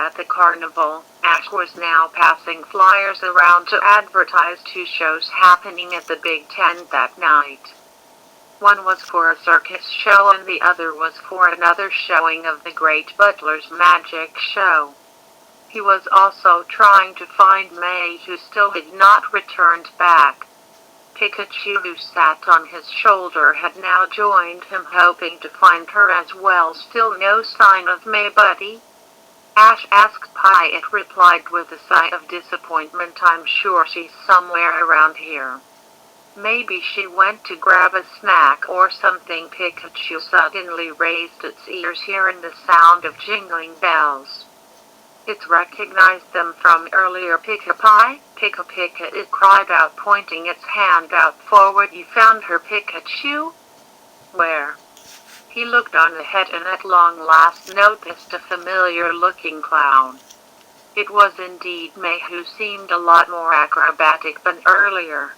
at the carnival, Ash was now passing flyers around to advertise 2 shows happening at the Big Tent that night. One was for a circus show and the other was for another showing of the Great Butler's magic show. He was also trying to find May, who still had not returned back. Pikachu, who sat on his shoulder, had now joined him, hoping to find her as well. Still no sign of May, buddy? Ash asked. It replied with a sigh of disappointment. I'm sure she's somewhere around here. Maybe she went to grab a snack or something. Pikachu suddenly raised its ears, hearing the sound of jingling bells. It recognized them from earlier. Pika-Pie, Pika-Pika, it cried out, pointing its hand out forward. You found her, Pikachu? Where? He looked on ahead and at long last noticed a familiar-looking clown. It was indeed May, who seemed a lot more acrobatic than earlier.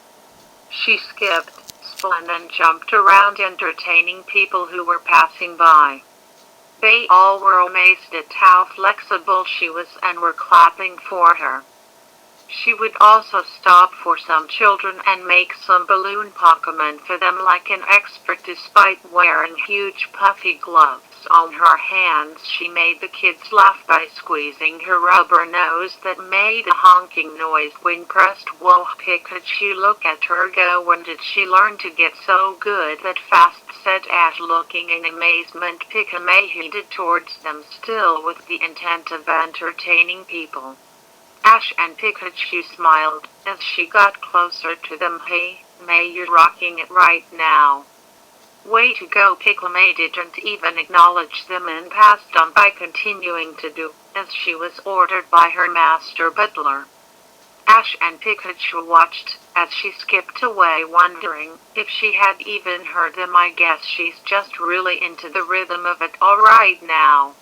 She skipped, spun and jumped around, entertaining people who were passing by. They all were amazed at how flexible she was and were clapping for her. She would also stop for some children and make some balloon Pokemon for them like an expert. Despite wearing huge puffy gloves on her hands, she made the kids laugh by squeezing her rubber nose that made a honking noise when pressed. Whoa, Pikachu, look at her go. When did she learn to get so good that fast? Said Ash, looking in amazement. Pika-May headed towards them, still with the intent of entertaining people. Ash and Pikachu smiled as she got closer to them. Hey, May, you're rocking it right now. Way to go. Pika-May didn't even acknowledge them and passed on by, continuing to do as she was ordered by her master butler. Ash and Pikachu watched as she skipped away, wondering if she had even heard them. I guess she's just really into the rhythm of it all right now.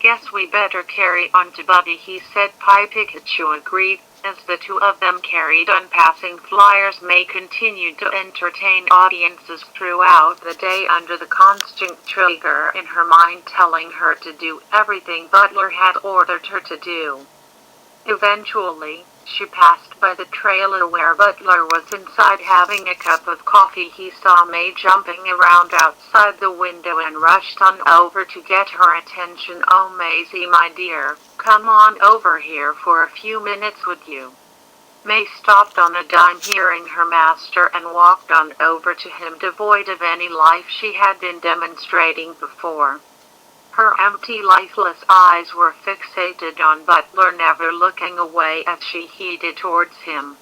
Guess we better carry on to Buddy, he said. Pikachu agreed as the two of them carried on, passing flyers. May continued to entertain audiences throughout the day under the constant trigger in her mind telling her to do everything Butler had ordered her to do. Eventually, she passed by the trailer where Butler was inside having a cup of coffee. He saw May jumping around outside the window and rushed on over to get her attention. Oh, Maisie, my dear, come on over here for a few minutes, would you? May stopped on a dime, hearing her master, and walked on over to him, devoid of any life she had been demonstrating before. Her empty, lifeless eyes were fixated on Butler, never looking away as she headed towards him.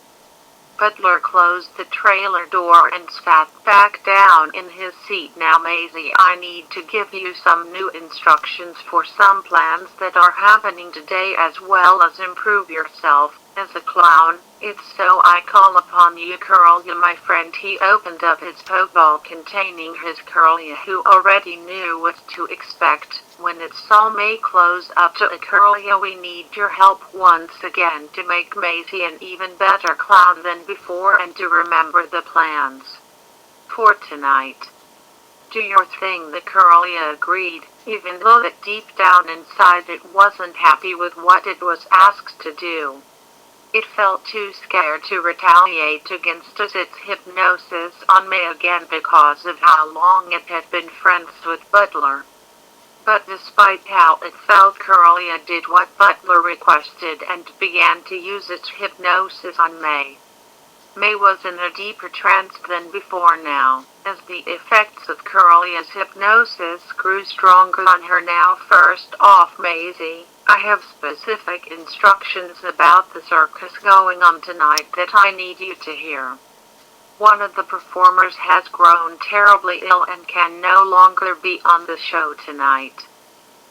Butler closed the trailer door and sat back down in his seat. Now, Maisie, I need to give you some new instructions for some plans that are happening today, as well as improve yourself as a clown. It's so I call upon you, Curlia, my friend. He opened up his Pokeball containing his Curlia, who already knew what to expect when it saw May close up to a Curlia. We need your help once again to make Maisie an even better clown than before, and to remember the plans for tonight. Do your thing, the Curlia agreed, even though that deep down inside it wasn't happy with what it was asked to do. It felt too scared to retaliate against its hypnosis on May again because of how long it had been friends with Butler. But despite how it felt, Curlia did what Butler requested and began to use its hypnosis on May. May was in a deeper trance than before now, as the effects of Curlia's hypnosis grew stronger on her. Now, first off, Maisie, I have specific instructions about the circus going on tonight that I need you to hear. One of the performers has grown terribly ill and can no longer be on the show tonight.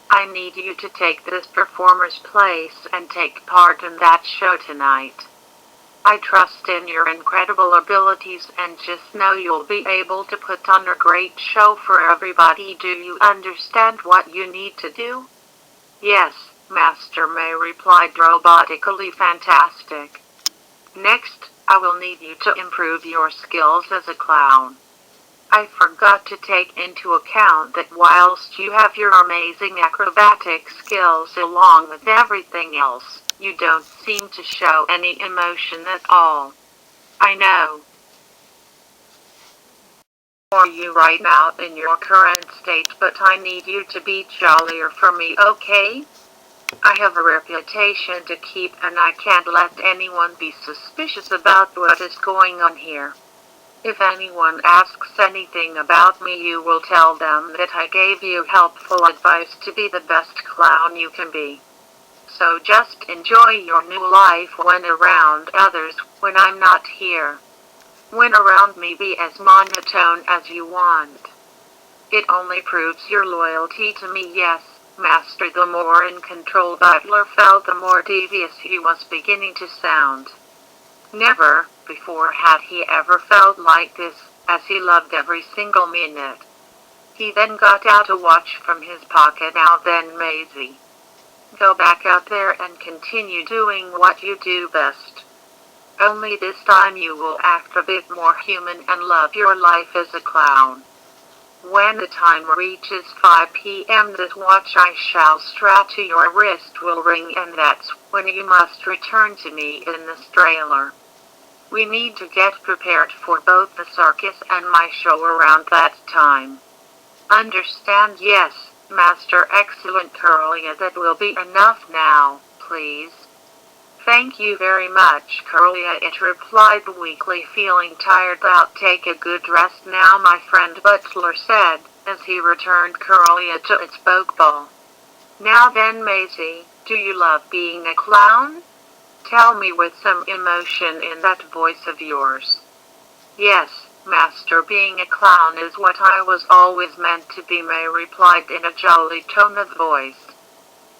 I need you to take this performer's place and take part in that show tonight. I trust in your incredible abilities and just know you'll be able to put on a great show for everybody. Do you understand what you need to do? Yes, Master, May replied robotically. Fantastic. Next, I will need you to improve your skills as a clown. I forgot to take into account that whilst you have your amazing acrobatic skills along with everything else, you don't seem to show any emotion at all. I know. For you right now in your current state, but I need you to be jollier for me, okay? I have a reputation to keep and I can't let anyone be suspicious about what is going on here. If anyone asks anything about me, you will tell them that I gave you helpful advice to be the best clown you can be. So just enjoy your new life when around others, when I'm not here. When around me, be as monotone as you want. It only proves your loyalty to me. Yes, Master. The more in control Butler felt, the more devious he was beginning to sound. Never before had he ever felt like this, as he loved every single minute. He then got out a watch from his pocket. Now then, Maisie, go back out there and continue doing what you do best. Only this time you will act a bit more human and love your life as a clown. When the time reaches 5 p.m. this watch I shall strap to your wrist will ring, and that's when you must return to me in this trailer. We need to get prepared for both the circus and my show around that time. Understand? Yes, Master. Excellent, Curlia. That will be enough now, please. Thank you very much, Curlia. It replied weakly, feeling tired. I'll take a good rest now, my friend, Butler said, as he returned Curlia to its pokeball. Now then, Maisie, do you love being a clown? Tell me with some emotion in that voice of yours. Yes, Master. Being a clown is what I was always meant to be, May replied in a jolly tone of voice.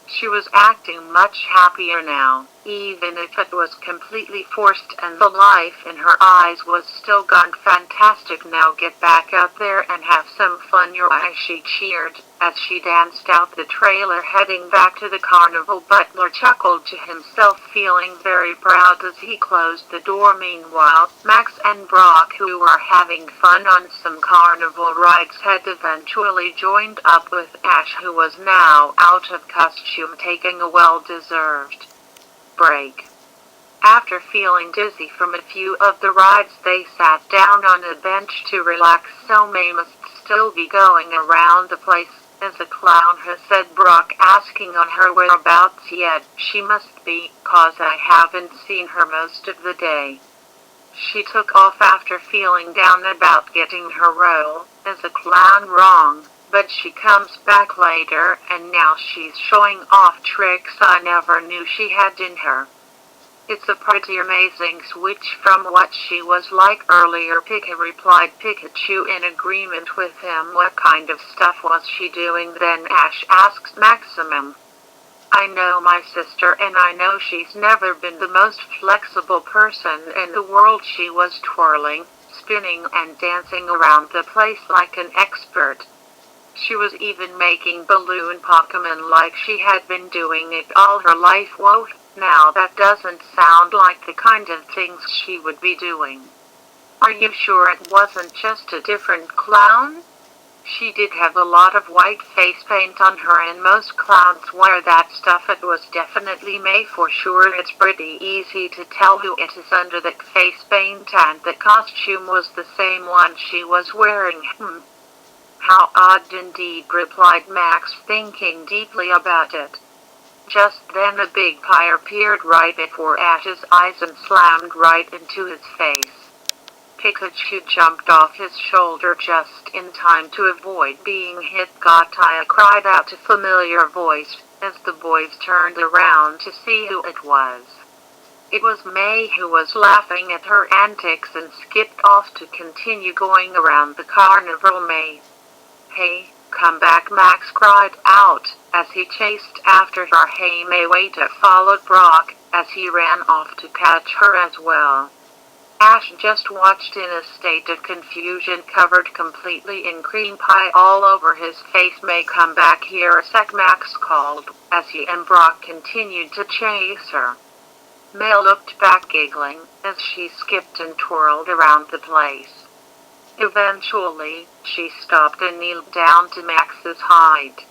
She was acting much happier now, even if it was completely forced and the life in her eyes was still gone. Fantastic. Now get back out there and have some fun, your eye, she cheered, as she danced out the trailer heading back to the carnival. Butler chuckled to himself, feeling very proud as he closed the door. Meanwhile, Max and Brock, who were having fun on some carnival rides, had eventually joined up with Ash, who was now out of costume, taking a well-deserved break. After feeling dizzy from a few of the rides, they sat down on a bench to relax. So May must still be going around the place, as the clown has said, Brock, asking on her whereabouts yet. She must be, 'cause I haven't seen her most of the day. She took off after feeling down about getting her role as a clown wrong, but she comes back later and now she's showing off tricks I never knew she had in her. It's a pretty amazing switch from what she was like earlier, Pika replied Pikachu in agreement with him. What kind of stuff was she doing then? Ash asked Maximum. I know my sister, and I know she's never been the most flexible person in the world. She was twirling, spinning, and dancing around the place like an expert. She was even making balloon Pokemon like she had been doing it all her life. Whoa, now that doesn't sound like the kind of things she would be doing. Are you sure it wasn't just a different clown? She did have a lot of white face paint on her, and most clowns wear that stuff. It was definitely May for sure. It's pretty easy to tell who it is under the face paint, and the costume was the same one she was wearing. How odd indeed, replied Max, thinking deeply about it. Just then a big pyre appeared right before Ash's eyes and slammed right into his face. Pikachu jumped off his shoulder just in time to avoid being hit. Gaia cried out a familiar voice, as the boys turned around to see who it was. It was May, who was laughing at her antics and skipped off to continue going around the carnival. May. Hey, come back, Max cried out, as he chased after her. Hey May, wait! Followed Brock, as he ran off to catch her as well. Ash just watched in a state of confusion, covered completely in cream pie all over his face. May, come back here a sec, Max called, as he and Brock continued to chase her. May looked back, giggling, as she skipped and twirled around the place. Eventually, she stopped and kneeled down to Max's height.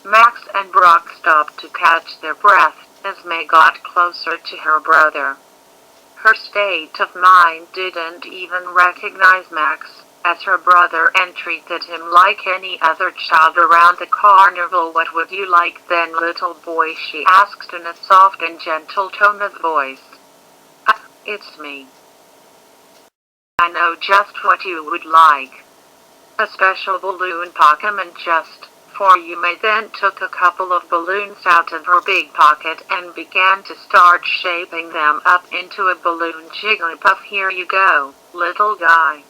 Max and Brock stopped to catch their breath as May got closer to her brother. Her state of mind didn't even recognize Max, as her brother treated him like any other child around the carnival. "What would you like then, little boy?" she asked in a soft and gentle tone of voice. It's me. I know just what you would like. A special balloon Pokemon just for you." May then took a couple of balloons out of her big pocket and began to start shaping them up into a balloon Jigglypuff. "Here you go, little guy.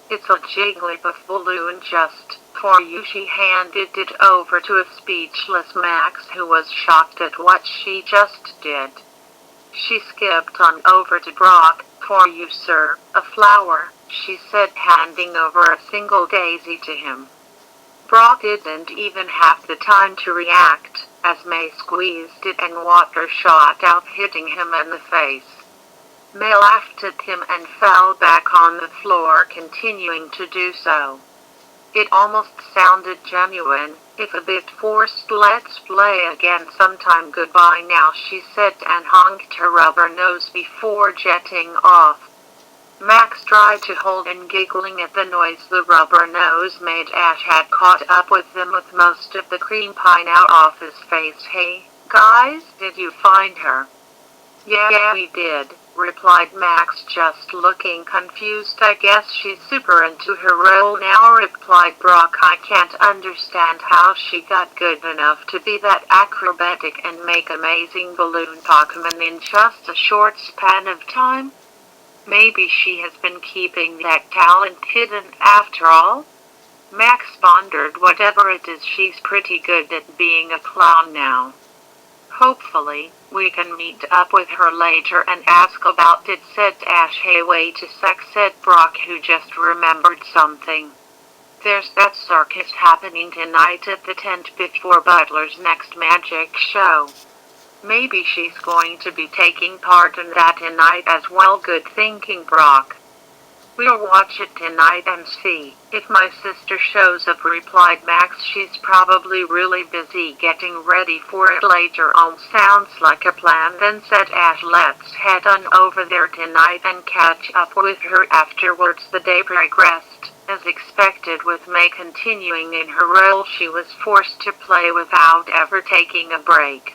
It's a Jigglypuff balloon just for you." She handed it over to a speechless Max, who was shocked at what she just did. She skipped on over to Brock. "For you, sir, a flower," she said, handing over a single daisy to him. Brock didn't even have the time to react, as May squeezed it and water shot out, hitting him in the face. May laughed at him and fell back on the floor, continuing to do so. It almost sounded genuine, if a bit forced. "Let's play again sometime. Goodbye now," she said and honked her rubber nose before jetting off. Max tried to hold in, giggling at the noise the rubber nose made. Ash had caught up with them with most of the cream pie now off his face. "Hey, guys, did you find her?" Yeah, we did," replied Max, just looking confused. "I guess she's super into her role now," replied Brock. "I can't understand how she got good enough to be that acrobatic and make amazing balloon Pokemon in just a short span of time. Maybe she has been keeping that talent hidden after all." Max pondered. "Whatever it is, she's pretty good at being a clown now. Hopefully, we can meet up with her later and ask about it," said Ash. "Hey, wait a sec," said Brock, who just remembered something. "There's that circus happening tonight at the tent before Butler's next magic show. Maybe she's going to be taking part in that tonight as well." "Good thinking, Brock. We'll watch it tonight and see if my sister shows up," replied Max. "She's probably really busy getting ready for it later on." "Sounds like a plan then," said Ash. "Let's head on over there tonight and catch up with her afterwards." The day progressed as expected, with May continuing in her role she was forced to play without ever taking a break.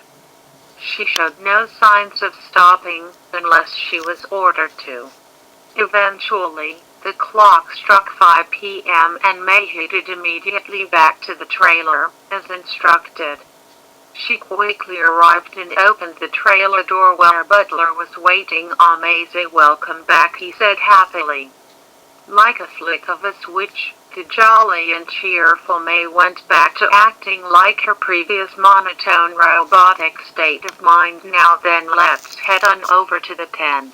She showed no signs of stopping unless she was ordered to. Eventually, the clock struck 5 p.m. and May headed immediately back to the trailer, as instructed. She quickly arrived and opened the trailer door where Butler was waiting. "Amazing, welcome back," he said happily. Like a flick of a switch, the jolly and cheerful May went back to acting like her previous monotone robotic state of mind. "Now then, let's head on over to the tent.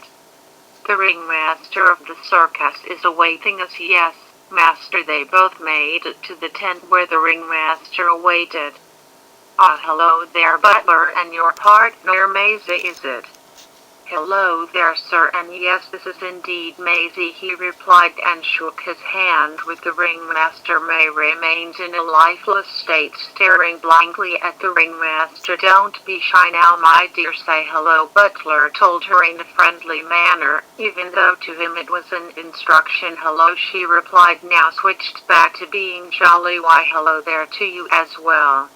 The ringmaster of the circus is awaiting us." "Yes, master." They both made it to the tent where the ringmaster awaited. Hello there, Butler, and your partner Maisie, is it?" "Hello there, sir, and yes, this is indeed Maisie," he replied and shook his hand with the ringmaster. May remained in a lifeless state, staring blankly at the ringmaster. "Don't be shy now, my dear, say hello," Butler told her in a friendly manner, even though to him it was an instruction. "Hello," she replied, now switched back to being jolly. "Why, hello there to you as well.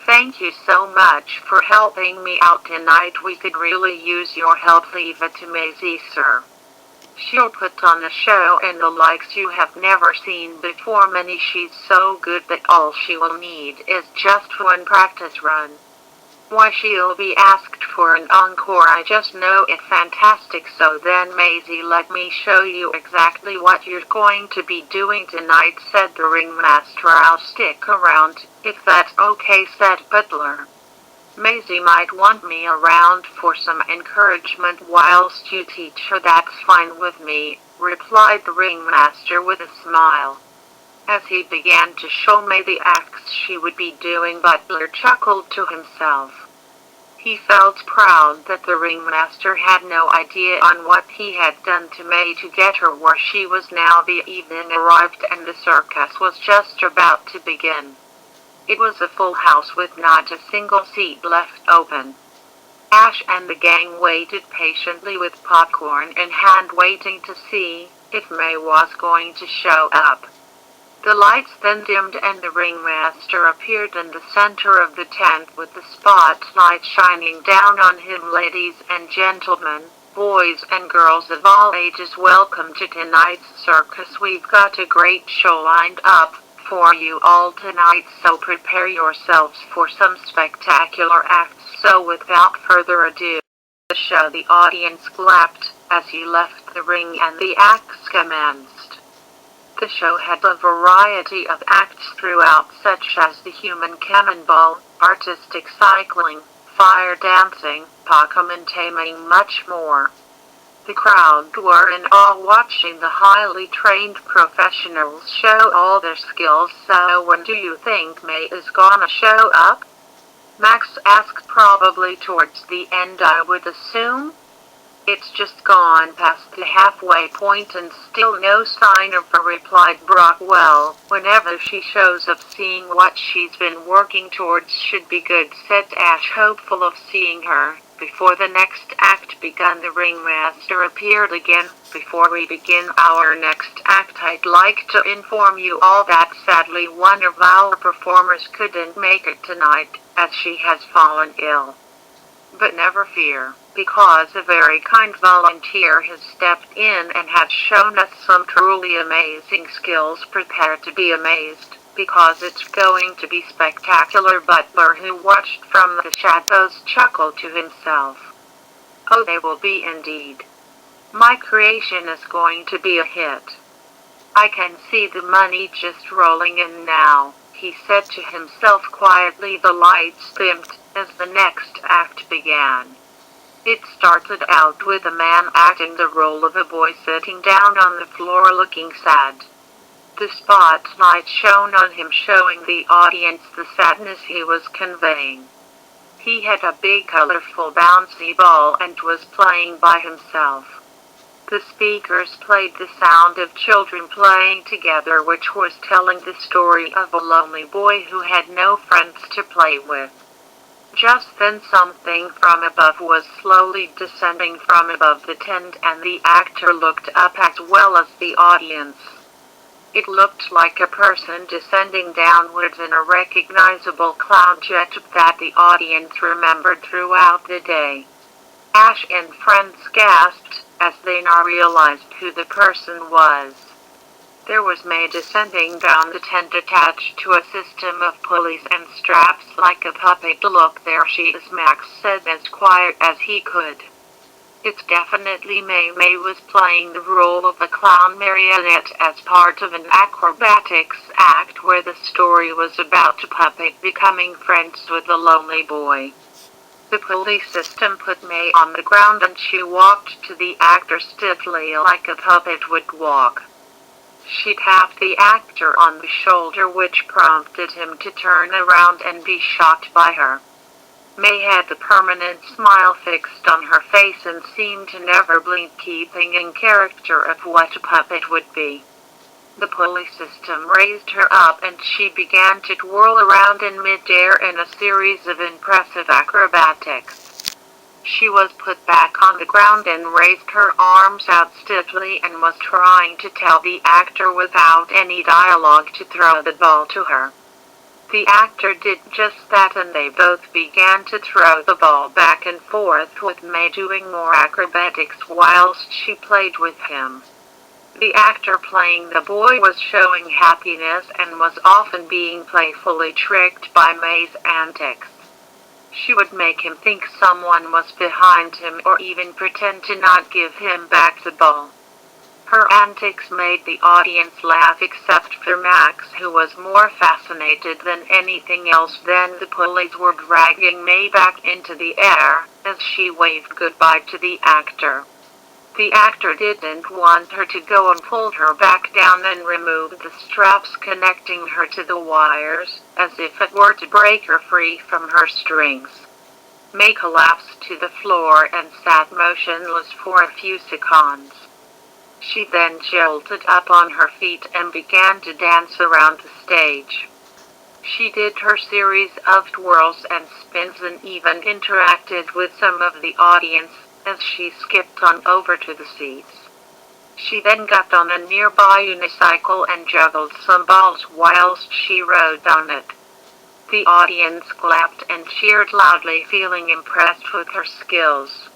Thank you so much for helping me out tonight. We could really use your help." "Leave it to Maisie, sir. She'll put on a show and the likes you have never seen before. Minnie, she's so good that all she will need is just one practice run. Why, she'll be asked for an encore. I just know it." "Fantastic. So then, Maisie, let me show you exactly what you're going to be doing tonight," said the ringmaster. "I'll stick around, if that's okay," said Butler. "Maisie might want me around for some encouragement whilst you teach her." "That's fine with me," replied the ringmaster with a smile. As he began to show May the acts she would be doing, Butler chuckled to himself. He felt proud that the ringmaster had no idea on what he had done to May to get her where she was now. The evening arrived and the circus was just about to begin. It was a full house with not a single seat left open. Ash and the gang waited patiently with popcorn in hand, waiting to see if May was going to show up. The lights then dimmed and the ringmaster appeared in the center of the tent with the spotlight shining down on him. Ladies and gentlemen, boys and girls of all ages, welcome to tonight's circus. We've got a great show lined up for you all tonight, so prepare yourselves for some spectacular acts. So without further ado, the show, the audience clapped as he left the ring and the acts commenced. The show had a variety of acts throughout, such as the human cannonball, artistic cycling, fire dancing, pantomime, much more. The crowd were in awe watching the highly trained professionals show all their skills. So when do you think May is gonna show up? Max asked. Probably towards the end, I would assume. It's just gone past the halfway point and still no sign of her, replied Brock. Well, whenever she shows up, seeing what she's been working towards should be good, said Ash, hopeful of seeing her. Before the next act began, the ringmaster appeared again. Before we begin our next act, I'd like to inform you all that sadly one of our performers couldn't make it tonight, as she has fallen ill. But never fear, because a very kind volunteer has stepped in and has shown us some truly amazing skills. Prepare to be amazed, because it's going to be spectacular. Butler, who watched from the shadows, chuckled to himself. Oh, they will be indeed. My creation is going to be a hit. I can see the money just rolling in now, he said to himself quietly. The lights dimmed as the next act began. It started out with a man acting the role of a boy sitting down on the floor looking sad. The spotlight shone on him, showing the audience the sadness he was conveying. He had a big colorful bouncy ball and was playing by himself. The speakers played the sound of children playing together, which was telling the story of a lonely boy who had no friends to play with. Just then something from above was slowly descending from above the tent, and the actor looked up as well as the audience. It looked like a person descending downwards in a recognizable cloud jet that the audience remembered throughout the day. Ash and friends gasped as they now realized who the person was. There was May descending down the tent, attached to a system of pulleys and straps like a puppet. Look, there she is, Max said as quiet as he could. It's definitely May. May was playing the role of a clown marionette as part of an acrobatics act where the story was about a puppet becoming friends with a lonely boy. The pulley system put May on the ground and she walked to the actor stiffly like a puppet would walk. She tapped the actor on the shoulder, which prompted him to turn around and be shocked by her. May had the permanent smile fixed on her face and seemed to never blink, keeping in character of what a puppet would be. The pulley system raised her up and she began to twirl around in midair in a series of impressive acrobatics. She was put back on the ground and raised her arms out stiffly and was trying to tell the actor without any dialogue to throw the ball to her. The actor did just that and they both began to throw the ball back and forth, with May doing more acrobatics whilst she played with him. The actor playing the boy was showing happiness and was often being playfully tricked by May's antics. She would make him think someone was behind him or even pretend to not give him back the ball. Her antics made the audience laugh except for Max, who was more fascinated than anything else. Then the pulleys were dragging May back into the air as she waved goodbye to the actor. The actor didn't want her to go and pulled her back down and removed the straps connecting her to the wires, as if it were to break her free from her strings. May collapsed to the floor and sat motionless for a few seconds. She then jolted up on her feet and began to dance around the stage. She did her series of twirls and spins and even interacted with some of the audience as she skipped on over to the seats. She then got on a nearby unicycle and juggled some balls whilst she rode on it. The audience clapped and cheered loudly, feeling impressed with her skills.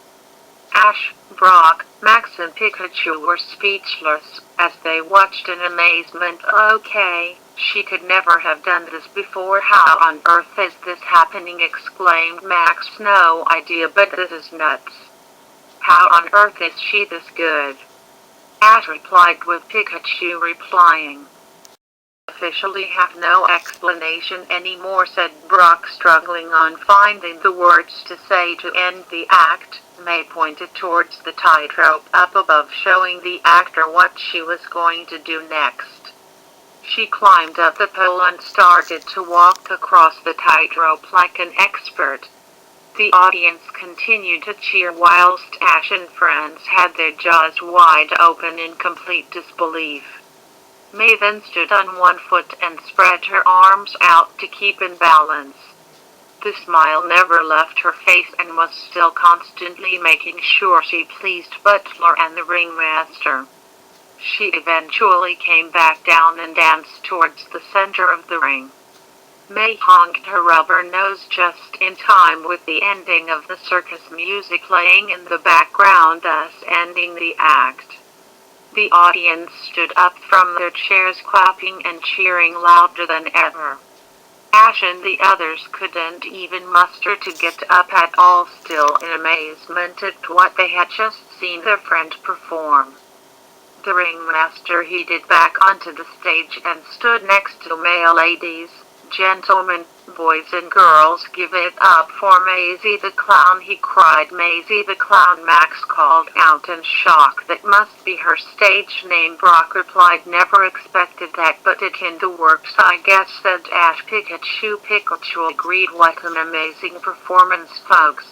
Ash, Brock, Max and Pikachu were speechless as they watched in amazement. "Okay, she could never have done this before. How on earth is this happening?" exclaimed Max. "No idea, but this is nuts. How on earth is she this good?" Ash replied, with Pikachu replying, "Officially have no explanation anymore," said Brock, struggling on finding the words to say to end the act. May pointed towards the tightrope up above, showing the actor what she was going to do next. She climbed up the pole and started to walk across the tightrope like an expert. The audience continued to cheer whilst Ash and friends had their jaws wide open in complete disbelief. May then stood on one foot and spread her arms out to keep in balance. The smile never left her face and was still constantly making sure she pleased Butler and the ringmaster. She eventually came back down and danced towards the center of the ring. May honked her rubber nose just in time with the ending of the circus music playing in the background, thus ending the act. The audience stood up from their chairs, clapping and cheering louder than ever. Ash and the others couldn't even muster to get up at all, still in amazement at what they had just seen their friend perform. The ringmaster headed back onto the stage and stood next to May. "Ladies, gentlemen, boys and girls, give it up for Maisie the Clown," he cried. "Maisie the Clown," Max called out in shock. "That must be her stage name," Brock replied. "Never expected that, but it in the works, I guess," said Ash. Pikachu agreed. "What an amazing performance, folks.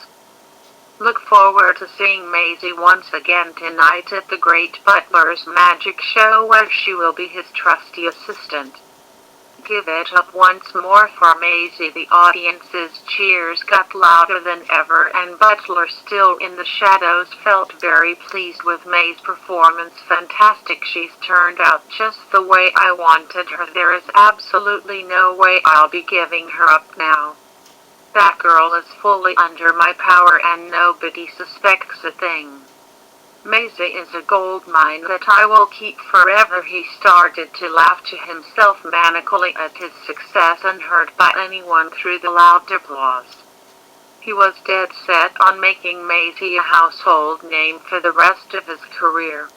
Look forward to seeing Maisie once again tonight at the Great Butler's Magic Show, where she will be his trusty assistant. Give it up once more for Maisie." The audience's cheers got louder than ever, and Butler, still in the shadows, felt very pleased with May's performance. "Fantastic. She's turned out just the way I wanted her. There is absolutely no way I'll be giving her up now. That girl is fully under my power and nobody suspects a thing. Maisie is a gold mine that I will keep forever." He started to laugh to himself manically at his success, unheard by anyone through the loud applause. He was dead set on making Maisie a household name for the rest of his career.